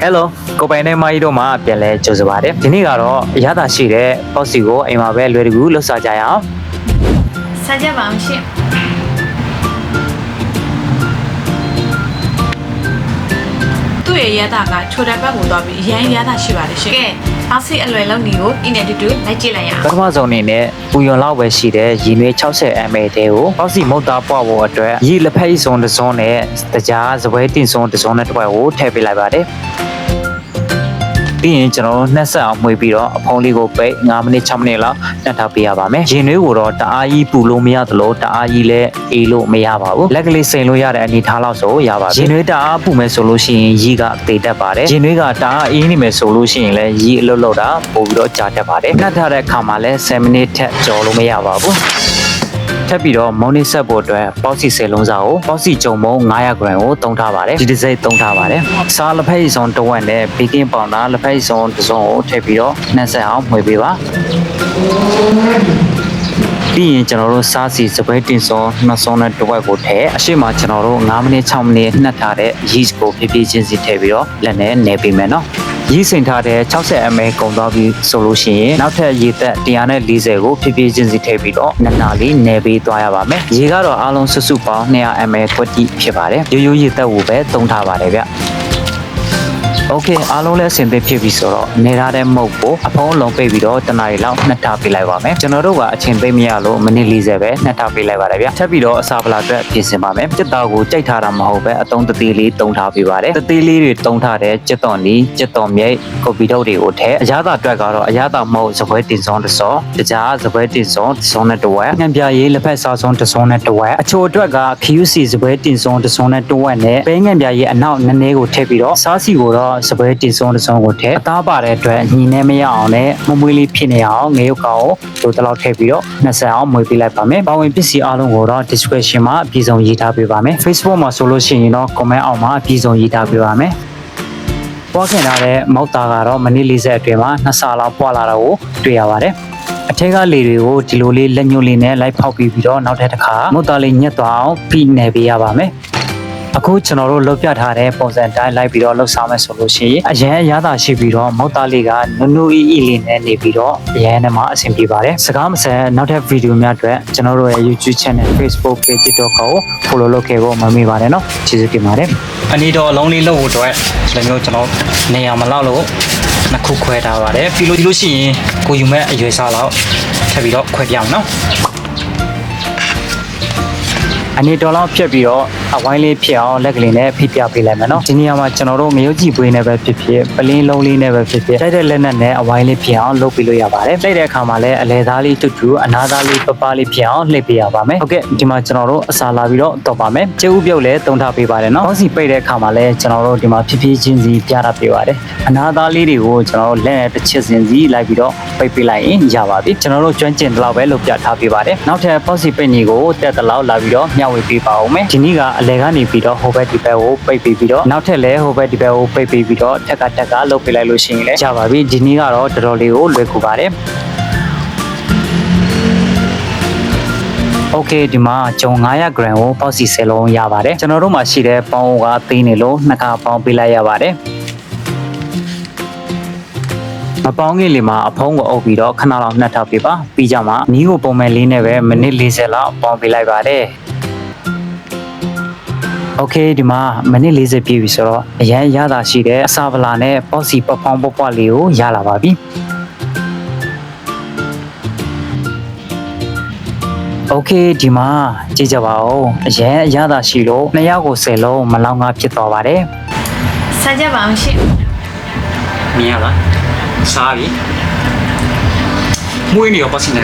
Hello ကိုပိုင်နေမိုင်းတို့မှာပြန်လဲကြိုဆိုပါတယ်ဒီနေ့ကတော့အရသာရှိတဲ့ပေါ့စီကိုအိမ်မှာပဲလွယ်တကူလှုပ်ရှားကြရအောင်စားကြပါအောင်ရှင်သူ့ရဲ့ရတာကချိုတဲ့ဘက်ကိုသွားပြီးအရင်ရတာရှိပါတယ်ရှင်ကဲအားစိအလွယ်လုံးကြီးကိုအင်းနဲ့တူတူလိုက်ကြည့်လိုက်ရအောင်ပထမဆုံးအနေနဲ့ပူယွန်လောက်ပဲရှိတဲ့ရေနွေး 60ml တဲကိုပေါ့စီမုတ်သားပွားဖို့အတွက်ရေလက်ဖက်စုံတစ်စုံနဲ့တကြားစပွဲတင်စုံတစ်စုံနဲ့တစ်ပွဲကိုထည့်ပေးလိုက်ပါတယ်ပြီးရင်ကျွန်တော်တို့နှက်ဆက်အောင်မှွေပြီးတော့အဖုံးလေးကိုပိတ်9မိနစ်6မိနစ်လောက်နှက်ထားပေးရပါမယ်။ရင်နွေးကိုတော့တအားကြီးပူလို့မရသလိုတအားကြီးလည်းအေးလို့မရပါဘူး။လက်ကလေးစိန်လို့ရတဲ့အနေထားလောက်ဆိုရပါပြီ။ရင်နွေးတအားပူမယ်ဆိုလို့ရှိရင်ရေကသေတတ်ပါတယ်။ရင်နွေးကတအားအေးနေမယ်ဆိုလို့ရှိရင်လည်းရေအလွတ်လောက်တာပို့ပြီးတော့ကြာတတ်ပါတယ်။နှက်ထားတဲ့အခါမှာလည်း10မိနစ်ထက်ကျော်လို့မရပါဘူး။ထပ်ပြီးတော့မော်နီဆက်ဖို့အတွက်ပေါ့စီ10လုံးစာကိုပေါ့စီကြုံမုံ900 gram ကိုသုံးထားပါတယ်ဒီတစ်စိတ်သုံးထားပါတယ်စားလက်ဖက်ရည်စုံတစ်ဝက်နဲ့ဘေကင်းပေါင်ဒါလက်ဖက်ရည်စုံတစ်စုံကိုထည့်ပြီးတော့နှက်ဆက်အောင်မှွေပေးပါပြီးရင်ကျွန်တော်တို့စားစီစပွဲတင်စုံနှစ်စုံနဲ့တစ်ဝက်ကိုထည့်အရှိမကျွန်တော်တို့9မိနစ်6မိနစ်နှက်ထားတဲ့ yeast ကိုဖြည်းဖြည်းချင်းစီထည့်ပြီးတော့လက်နဲ့နယ်ပေးမယ်နော်ရေးစင်ထားတဲ့ 60ml ကုန်သွားပြီဆိုလို့ရှိရင်နောက်ထပ်ရေသက်140ကိုဖြည်းဖြည်းချင်းစီထည့်ပြီးတော့နှစ်နာလေးနယ်ပေးသွားရပါမယ်ရေကတော့အားလုံးစုစုပေါင်း 200ml ခွက်တိဖြစ်ပါတယ်ရိုးရိုးရေသက်ကိုပဲသုံးထားပါတယ်ဗျโอเคအားလုံးလည်းအဆင်သင့်ဖြစ်ပြီဆိုတော့နေထားတဲ့မုတ်ကိုအဖုံးလုံးပိတ်ပြီးတော့တနားရီလောက်နှက်ထားပေးလိုက်ပါမယ်ကျွန်တော်တို့ကအချိန်သိမ့်မရလို့မိနစ်40ပဲနှက်ထားပေးလိုက်ပါတယ်ဗျထပ်ပြီးတော့အစာပလာအတွက်ပြင်ဆင်ပါမယ်ကြက်သားကိုကြိုက်ထားတာမဟုတ်ပဲအသုံးတသေးလေးတုံးထားပေးပါတယ်တသေးလေးတွေတုံးထားတဲ့ကြက်သွန်နီကြက်သွန်မြိတ်ကော်ပီထုတ်တွေကိုထည့်အရသာအတွက်ကတော့အရသာမဟုတ်စပွဲတင်စုံတစ်စောတကြားစပွဲတင်စုံတစ်စုံနဲ့တစ်ဝက်ငံပြရေးလက်ဖက်စားစုံတစ်စုံနဲ့တစ်ဝက်အချိုအတွက်က QC စပွဲတင်စုံတစ်စုံနဲ့တစ်ဝက်နဲ့ပဲငံပြရေးအနောက်နည်းနည်းကိုထည့်ပြီးတော့စားစီကိုတော့စပွဲတင်စုံတစ်စုံကိုထည့်အသားပါတဲ့အတွက်ညီနေမရအောင်နဲ့မမွေးလေးဖြစ်နေအောင်ငရုတ်ကောင်ကိုတို့တလောက်ထည့်ပြီးတော့နှက်ဆက်အောင်မွေးပေးလိုက်ပါမယ်။ပါဝင်ပစ္စည်းအားလုံးကိုတော့ description မှာအပြည့်စုံရေးထားပေးပါမယ်။ Facebook မှာဆိုလို့ရှိရင်တော့ comment အောက်မှာအပြည့်စုံရေးထားပေးပါမယ်။ပွားခင်ထားတဲ့မောက်သားကတော့မိနစ်40အတွင်းမှာ2ဆလောက်ပွားလာတော့ကိုတွေ့ရပါတယ်။အထက်ကလေတွေကိုဒီလိုလေးလက်ညှိုးလေးနဲ့လိုက်ဖောက်ပြီးတော့နောက်ထပ်တစ်ခါမောက်သားလေးညက်သွားအောင်ဖိနေပေးရပါမယ်။အခုကျွန်တော်တို့လုပ်ပြထားတဲ့ပုံစံတိုင်းလိုက်ပြီးတော့လှုပ်ဆောင်မယ်ဆိုလို့ရှိရင်အရန်အရသာရှိပြီးတော့မောက်သားလေးကနုနုအီအီလေးနဲ့နေပြီးတော့အရန်နဲ့မှအဆင်ပြေပါတယ်စကားမစဲနောက်ထပ်ဗီဒီယိုများအတွက်ကျွန်တော်တို့ရဲ့ YouTube channel Facebook page တို့ကို follow လုပ်ခဲ့ဖို့မမေ့ပါနဲ့နော်ကျေးဇူးတင်ပါတယ်အနီတော်အလုံးလေးလုပ်ဖို့အတွက်ဒီလိုမျိုးကျွန်တော်နေရာမလောက်လို့နှစ်ခုခွဲထားပါတယ်ပြီးလို့ရှိရင်ကိုယူမဲ့အရွယ်စားလောက်ထပ်ပြီးတော့ခွဲပြအောင်နော်အနေတော်လောက်ဖြတ်ပြီးတော့အဝိုင်းလေးဖြစ်အောင်လက်ကလေးနဲ့ဖိပြပေးလိုက်မယ်နော်ဒီနေရာမှာကျွန်တော်တို့ငရုတ်ကြည့်ပွေးနဲ့ပဲဖြစ်ဖြစ်ပလင်းလုံးလေးနဲ့ပဲဖြစ်ဖြစ်တိုက်တဲ့လက်နက်နဲ့အဝိုင်းလေးဖြစ်အောင်လုပ်ပေးလို့ရပါတယ်တိုက်တဲ့အခါမှာလည်းအလဲသားလေးတူတူအနားသားလေးပပလေးဖြစ်အောင်လှည့်ပေးရပါမယ်ဟုတ်ကဲ့ဒီမှာကျွန်တော်တို့အစာလာပြီးတော့တော့ပါမယ်ကျုပ်ပြုတ်လည်းတုံထားပေးပါတယ်နော်ကောင်းစီပိတ်တဲ့အခါမှာလည်းကျွန်တော်တို့ဒီမှာဖြည်းဖြည်းချင်းစီပြတာပေးပါတယ်အနားသားလေးတွေကိုကျွန်တော်တို့လက်နဲ့တစ်ချက်စင်စီလိုက်ပြီးတော့ပိတ်ပေးလိုက်ရင်ရပါပြီကျွန်တော်တို့ကျွမ်းကျင်တဲ့လောက်ပဲလုပ်ပြထားပေးပါတယ်နောက်ထပ်ပေါ့စီပိတ်ညီကိုတက်တဲ့လောက်လာပြီးတော့မျှဝေပေးပါဦးမယ်ဒီနေ့ကအလဲကနေပြီးတော့ဟိုဘက်ဒီဘက်ကိုပိတ်ပေးပြီးတော့နောက်ထပ်လည်းဟိုဘက်ဒီဘက်ကိုပိတ်ပေးပြီးတော့တက်ကလုပ်ပေးလိုက်လို့ရှိရင်လည်းရပါပြီဒီနေ့ကတော့တော်တော်လေးကိုလွယ်ကူပါတယ်โอเคဒီမှာကျုံ900 gram ကိုပေါ့စီ10လုံးရပါတယ်ကျွန်တော်တို့မှာရှိတဲ့ပေါင်းကသိနေလို့နှစ်ခါပေါင်းပေးလိုက်ရပါတယ်မပေါင်းခင်လေးမှာအဖုံးကိုအုပ်ပြီးတော့ခဏလောက်နှက်ထားပေးပါပြီးကြမှာနီးကိုပုံမှန်လေးနဲ့ပဲမိနစ်40လောက်ပေါင်းပေးလိုက်ပါတယ်โอเคဒီမှာမိနစ်40ပြည့်ပြီဆိုတော့အရန်ရတာရှိတဲ့အစာပလာနဲ့ပေါ့စီပဖောင်းပွားလေးကိုရလာပါပြီโอเคဒီမှာကြည့်ကြပါဦးအရန်အရသာရှိလို့2ယောက်ကို10လုံးမလောင်ငါဖြစ်သွားပါတယ်စားကြပါအောင်ရှင်မြင်ရလားစားပြီမွေးနေရောပေါ့စီနေ